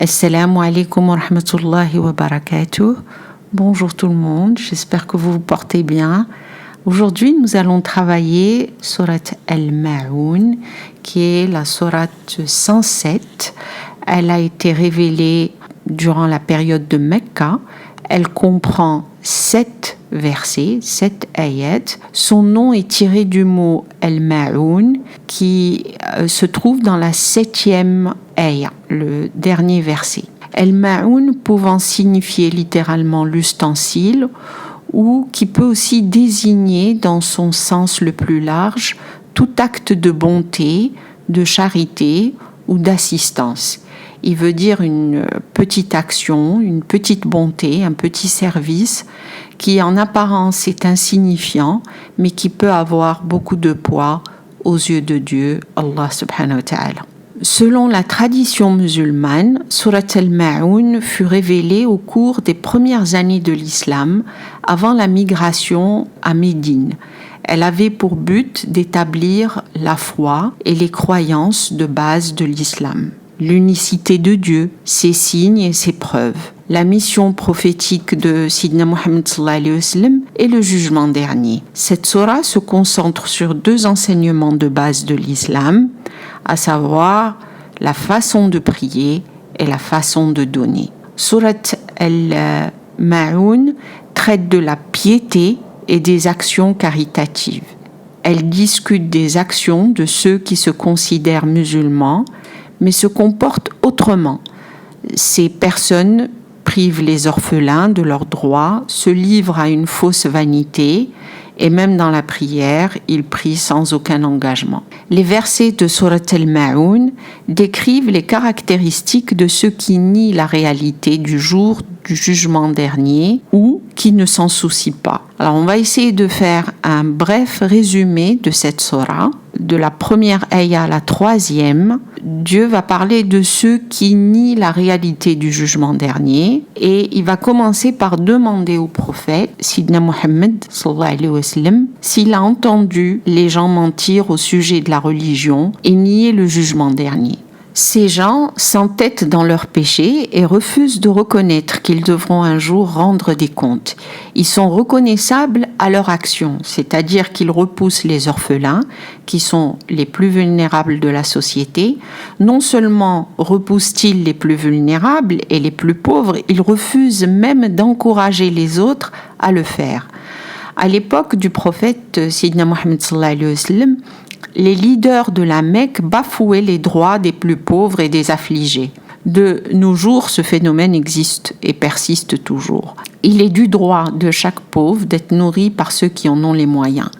Assalamu alaikum wa rahmatullahi wa barakatuh. Bonjour tout le monde, j'espère que vous vous portez bien. Aujourd'hui, nous allons travailler Surat Al-Ma'oun, qui est la sourate 107. Elle a été révélée durant la période de Mecca. Elle comprend 7 versets, 7 ayats. Son nom est tiré du mot Al-Ma'oun, qui se trouve dans la 7e ayat, le dernier verset. Al-Ma'oun pouvant signifier littéralement l'ustensile, ou qui peut aussi désigner dans son sens le plus large tout acte de bonté, de charité ou d'assistance. Il veut dire une petite action, une petite bonté, un petit service qui en apparence est insignifiant mais qui peut avoir beaucoup de poids aux yeux de Dieu, Allah subhanahu wa ta'ala. Selon la tradition musulmane, Surat Al-Ma'oun fut révélée au cours des premières années de l'islam, avant la migration à Médine. Elle avait pour but d'établir la foi et les croyances de base de l'islam, l'unicité de Dieu, ses signes et ses preuves, la mission prophétique de Sidna Muhammad sallallahu alayhi wa sallam et le jugement dernier. Cette sourate se concentre sur 2 enseignements de base de l'islam, à savoir la façon de prier et la façon de donner. Surat Al-Ma'oun traite de la piété et des actions caritatives. Elle discute des actions de ceux qui se considèrent musulmans, mais se comportent autrement. Ces personnes privent les orphelins de leurs droits, se livrent à une fausse vanité, et même dans la prière, ils prient sans aucun engagement. Les versets de Surat Al-Ma'oun décrivent les caractéristiques de ceux qui nient la réalité du jour du jugement dernier ou qui ne s'en soucient pas. Alors on va essayer de faire un bref résumé de cette sourate. De la première ayah à la 3e, Dieu va parler de ceux qui nient la réalité du jugement dernier et il va commencer par demander au prophète, Sidna Muhammad sallallahu alayhi wa sallam, s'il a entendu les gens mentir au sujet de la religion et nier le jugement dernier. Ces gens s'entêtent dans leurs péchés et refusent de reconnaître qu'ils devront un jour rendre des comptes. Ils sont reconnaissables à leur action, c'est-à-dire qu'ils repoussent les orphelins, qui sont les plus vulnérables de la société. Non seulement repoussent-ils les plus vulnérables et les plus pauvres, ils refusent même d'encourager les autres à le faire. À l'époque du prophète Sidna Muhammad sallallahu alayhi wa sallam, les leaders de la Mecque bafouaient les droits des plus pauvres et des affligés. De nos jours, ce phénomène existe et persiste toujours. Il est du droit de chaque pauvre d'être nourri par ceux qui en ont les moyens.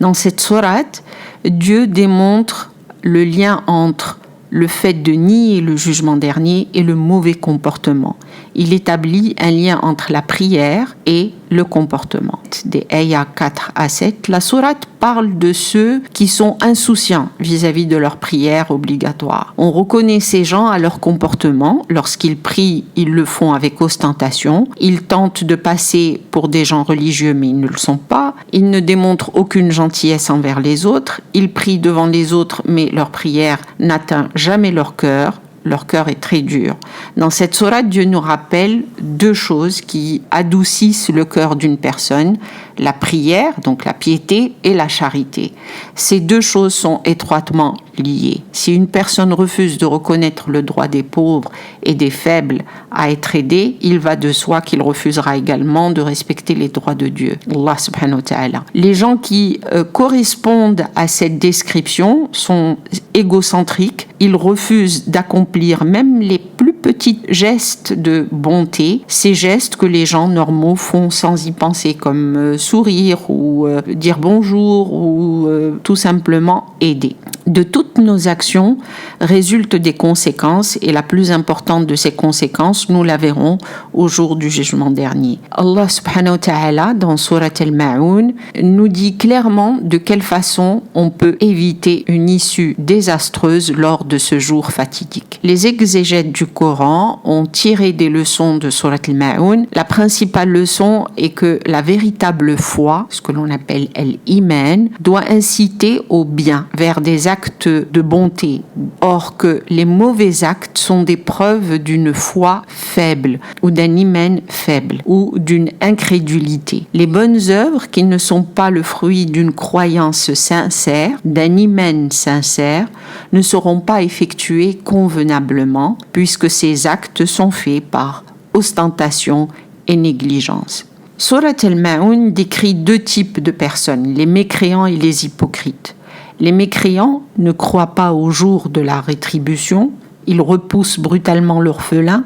Dans cette sourate, Dieu démontre le lien entre le fait de nier le jugement dernier et le mauvais comportement. Il établit un lien entre la prière et le comportement. Des ayats 4 à 7, la sourate parle de ceux qui sont insouciants vis-à-vis de leur prière obligatoire. On reconnaît ces gens à leur comportement. Lorsqu'ils prient, ils le font avec ostentation. Ils tentent de passer pour des gens religieux, mais ils ne le sont pas. Ils ne démontrent aucune gentillesse envers les autres. Ils prient devant les autres, mais leur prière n'atteint jamais leur cœur. Leur cœur est très dur. Dans cette sourate, Dieu nous rappelle 2 choses qui adoucissent le cœur d'une personne, la prière, donc la piété, et la charité. Ces 2 choses sont étroitement liées. Si une personne refuse de reconnaître le droit des pauvres et des faibles à être aidés, il va de soi qu'il refusera également de respecter les droits de Dieu, Allah subhanahu wa ta'ala. Les gens qui correspondent à cette description sont égocentriques. Ils refusent d'accomplir même les plus petits gestes de bonté, ces gestes que les gens normaux font sans y penser, comme sourire ou dire bonjour ou tout simplement aider. De toutes nos actions résultent des conséquences et la plus importante de ces conséquences, nous la verrons au jour du jugement dernier. Allah subhanahu wa ta'ala dans Surat Al-Ma'oun nous dit clairement de quelle façon on peut éviter une issue désastreuse lors de ce jour fatidique. Les exégètes du Coran Coran ont tiré des leçons de Surat al-Ma'un. La principale leçon est que la véritable foi, ce que l'on appelle l'iman, doit inciter au bien, vers des actes de bonté. Or que les mauvais actes sont des preuves d'une foi faible ou d'un iman faible ou d'une incrédulité. Les bonnes œuvres qui ne sont pas le fruit d'une croyance sincère, d'un iman sincère, ne seront pas effectuées convenablement puisque ces actes sont faits par ostentation et négligence. Surat al-Ma'un décrit deux types de personnes, les mécréants et les hypocrites. Les mécréants ne croient pas au jour de la rétribution, ils repoussent brutalement l'orphelin,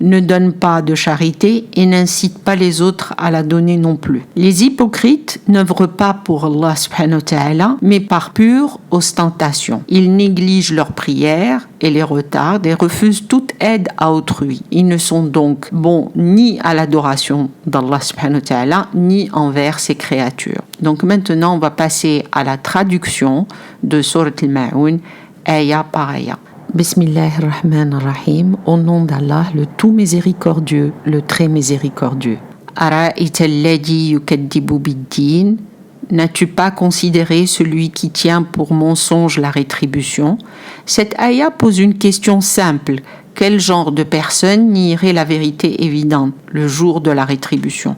ne donnent pas de charité et n'incitent pas les autres à la donner non plus. Les hypocrites n'œuvrent pas pour Allah subhanahu wa ta'ala, mais par pure ostentation. Ils négligent leurs prières et les retardent et refusent toute aide à autrui. Ils ne sont donc bons ni à l'adoration d'Allah subhanahu wa ta'ala, ni envers ses créatures. Donc maintenant, on va passer à la traduction de Surat al-Ma'un, aya par aya. Bismillahirrahmanirrahim, au nom d'Allah, le tout miséricordieux, le très miséricordieux. Ara'ayta alladhi yukaddibu bid-din, n'as-tu pas considéré celui qui tient pour mensonge la rétribution? Cette ayah pose une question simple. Quel genre de personne nierait la vérité évidente, le jour de la rétribution?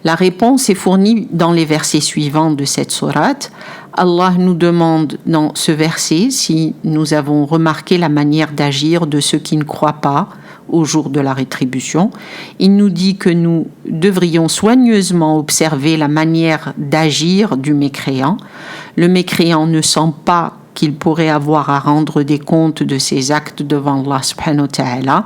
La réponse est fournie dans les versets suivants de cette sourate. Allah nous demande dans ce verset si nous avons remarqué la manière d'agir de ceux qui ne croient pas au jour de la rétribution. Il nous dit que nous devrions soigneusement observer la manière d'agir du mécréant. Le mécréant ne sent pas qu'il pourrait avoir à rendre des comptes de ses actes devant Allah subhanahu wa ta'ala.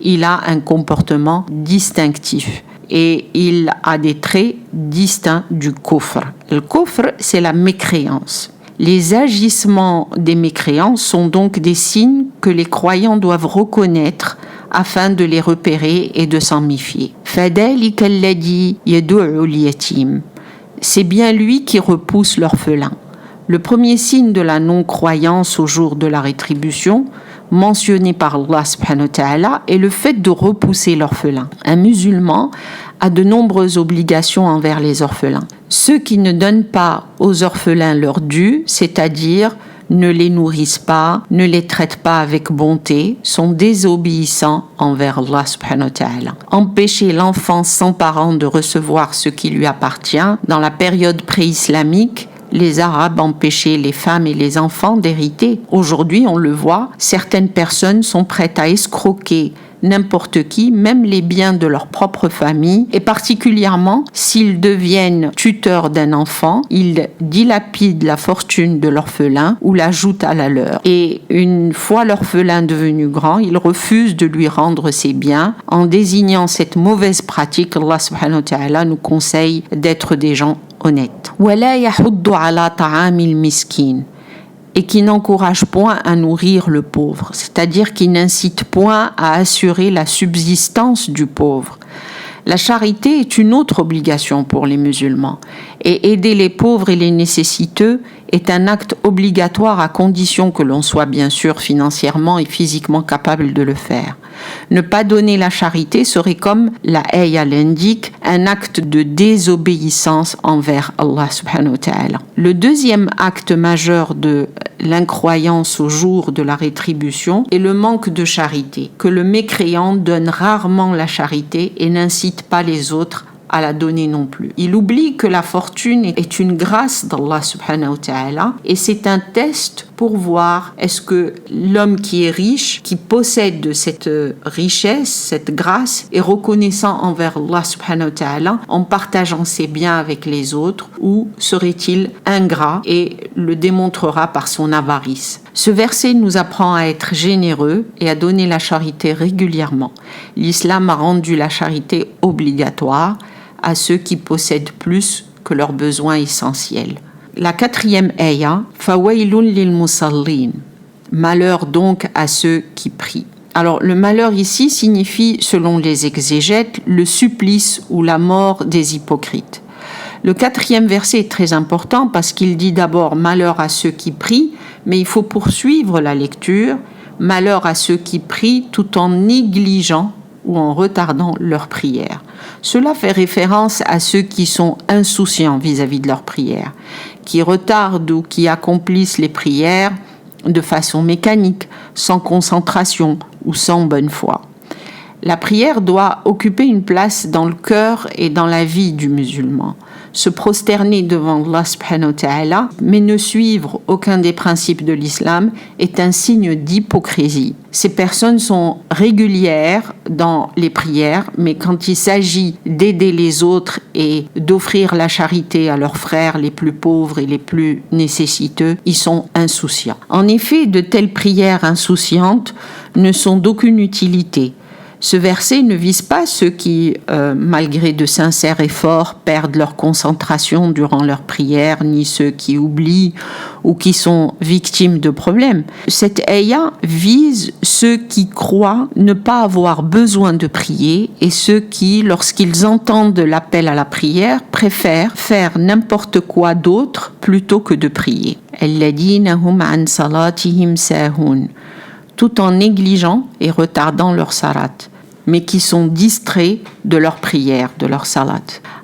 Il a un comportement distinctif et il a des traits distincts du kufr. Le kufr, c'est la mécréance. Les agissements des mécréants sont donc des signes que les croyants doivent reconnaître afin de les repérer et de s'en méfier. Fadhalika alladhi yad'u al-yatim. C'est bien lui qui repousse l'orphelin. Le premier signe de la non-croyance au jour de la rétribution, mentionné par Allah subhanahu wa ta'ala, est le fait de repousser l'orphelin. Un musulman a de nombreuses obligations envers les orphelins. Ceux qui ne donnent pas aux orphelins leur dû, c'est-à-dire ne les nourrissent pas, ne les traitent pas avec bonté, sont désobéissants envers Allah subhanahu wa ta'ala. Empêcher l'enfant sans parents de recevoir ce qui lui appartient, dans la période pré-islamique, les Arabes empêchaient les femmes et les enfants d'hériter. Aujourd'hui, on le voit, certaines personnes sont prêtes à escroquer n'importe qui, même les biens de leur propre famille, et particulièrement s'ils deviennent tuteurs d'un enfant, ils dilapident la fortune de l'orphelin ou l'ajoutent à la leur. Et une fois l'orphelin devenu grand, ils refusent de lui rendre ses biens. En désignant cette mauvaise pratique, Allah subhanahu wa ta'ala nous conseille d'être des gens honnêtes. وَلَا يَحُضُّ عَلَى طَعَامِ الْمِسْكِينِ, et qui n'encourage point à nourrir le pauvre, c'est-à-dire qui n'incite point à assurer la subsistance du pauvre. La charité est une autre obligation pour les musulmans, et aider les pauvres et les nécessiteux est un acte obligatoire à condition que l'on soit bien sûr financièrement et physiquement capable de le faire. Ne pas donner la charité serait, comme la ayah l'indique, un acte de désobéissance envers Allah subhanahu wa ta'ala. Le deuxième acte majeur de l'incroyance au jour de la rétribution est le manque de charité, que le mécréant donne rarement la charité et n'incite pas les autres à la donner non plus. Il oublie que la fortune est une grâce d'Allah subhanahu wa ta'ala et c'est un test pour voir est-ce que l'homme qui est riche, qui possède cette richesse, cette grâce, est reconnaissant envers Allah subhanahu wa ta'ala en partageant ses biens avec les autres, ou serait-il ingrat et le démontrera par son avarice. Ce verset nous apprend à être généreux et à donner la charité régulièrement. L'islam a rendu la charité obligatoire à ceux qui possèdent plus que leurs besoins essentiels. La quatrième ayah, Fawailun lil musallin, malheur donc à ceux qui prient. Alors le malheur ici signifie, selon les exégètes, le supplice ou la mort des hypocrites. Le quatrième verset est très important parce qu'il dit d'abord malheur à ceux qui prient, mais il faut poursuivre la lecture malheur à ceux qui prient tout en négligeant ou en retardant leur prière. Cela fait référence à ceux qui sont insouciants vis-à-vis de leur prière, qui retardent ou qui accomplissent les prières de façon mécanique, sans concentration ou sans bonne foi. La prière doit occuper une place dans le cœur et dans la vie du musulman. Se prosterner devant Allah subhanahu wa ta'ala, mais ne suivre aucun des principes de l'islam, est un signe d'hypocrisie. Ces personnes sont régulières dans les prières, mais quand il s'agit d'aider les autres et d'offrir la charité à leurs frères les plus pauvres et les plus nécessiteux, ils sont insouciants. En effet, de telles prières insouciantes ne sont d'aucune utilité. Ce verset ne vise pas ceux qui, malgré de sincères efforts, perdent leur concentration durant leur prière, ni ceux qui oublient ou qui sont victimes de problèmes. Cette ayah vise ceux qui croient ne pas avoir besoin de prier et ceux qui, lorsqu'ils entendent l'appel à la prière, préfèrent faire n'importe quoi d'autre plutôt que de prier. Alladhina hum an salatihim sahun, tout en négligeant et retardant leur salat, mais qui sont distraits de leur prière, de leur salat.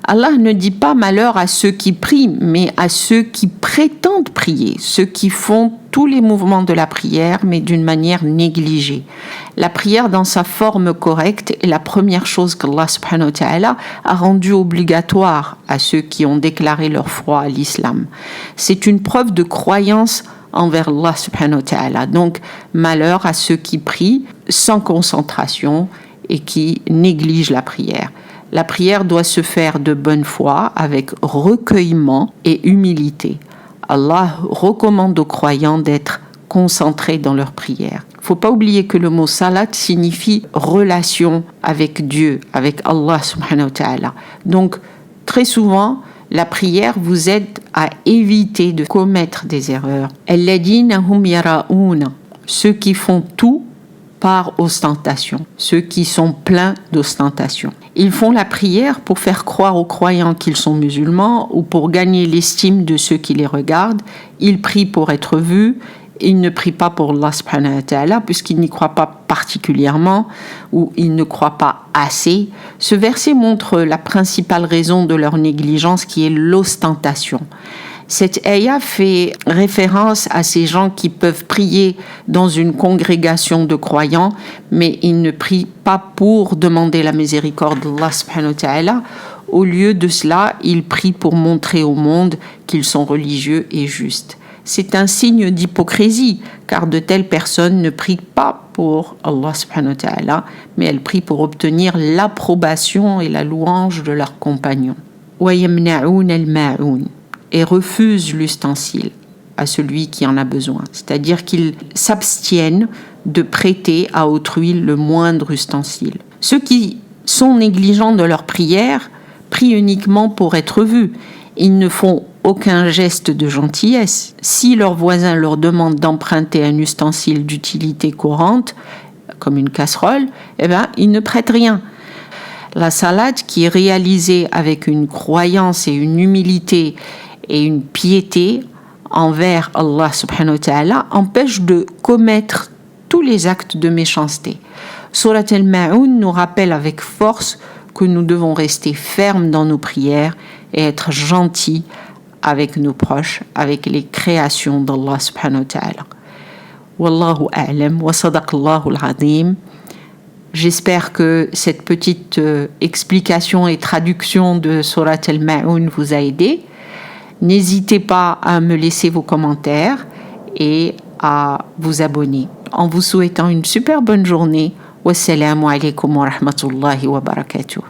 Allah ne dit pas malheur à ceux qui prient, mais à ceux qui prétendent prier, ceux qui font tous les mouvements de la prière, mais d'une manière négligée. La prière dans sa forme correcte est la première chose qu'Allah subhanahu wa ta'ala a rendue obligatoire à ceux qui ont déclaré leur foi à l'islam. C'est une preuve de croyance envers Allah subhanahu wa ta'ala. Donc, malheur à ceux qui prient sans concentration et qui négligent la prière. La prière doit se faire de bonne foi, avec recueillement et humilité. Allah recommande aux croyants d'être concentrés dans leur prière. Il ne faut pas oublier que le mot salat signifie relation avec Dieu, avec Allah subhanahu wa ta'ala. Donc, très souvent, la prière vous aide à éviter de commettre des erreurs. Alladhina hum yara'ouna, ceux qui font tout par ostentation, ceux qui sont pleins d'ostentation. Ils font la prière pour faire croire aux croyants qu'ils sont musulmans ou pour gagner l'estime de ceux qui les regardent. Ils prient pour être vus. Ils ne prient pas pour Allah subhanahu wa ta'ala puisqu'ils n'y croient pas particulièrement ou ils ne croient pas assez. Ce verset montre la principale raison de leur négligence qui est l'ostentation. Cette ayah fait référence à ces gens qui peuvent prier dans une congrégation de croyants, mais ils ne prient pas pour demander la miséricorde d'Allah subhanahu wa ta'ala. Au lieu de cela, ils prient pour montrer au monde qu'ils sont religieux et justes. C'est un signe d'hypocrisie, car de telles personnes ne prient pas pour Allah subhanahu wa ta'ala, mais elles prient pour obtenir l'approbation et la louange de leurs compagnons. Wa yamna'ouna al-ma'oun, et refusent l'ustensile à celui qui en a besoin. C'est-à-dire qu'ils s'abstiennent de prêter à autrui le moindre ustensile. Ceux qui sont négligents de leur prière prient uniquement pour être vus. Ils ne font aucun geste de gentillesse. Si leur voisin leur demande d'emprunter un ustensile d'utilité courante, comme une casserole, ils ne prêtent rien. La salat qui est réalisée avec une croyance et une humilité et une piété envers Allah subhanahu wa ta'ala empêche de commettre tous les actes de méchanceté. Surat al-Ma'un nous rappelle avec force que nous devons rester fermes dans nos prières et être gentils avec nos proches, avec les créations d'Allah subhanahu wa ta'ala. Wallahu a'lam wa sadaqallahu al-azim. J'espère que cette petite explication et traduction de Surat al-Ma'un vous a aidé. N'hésitez pas à me laisser vos commentaires et à vous abonner. En vous souhaitant une super bonne journée. Wassalamu alaikum wa rahmatullahi wa barakatuh.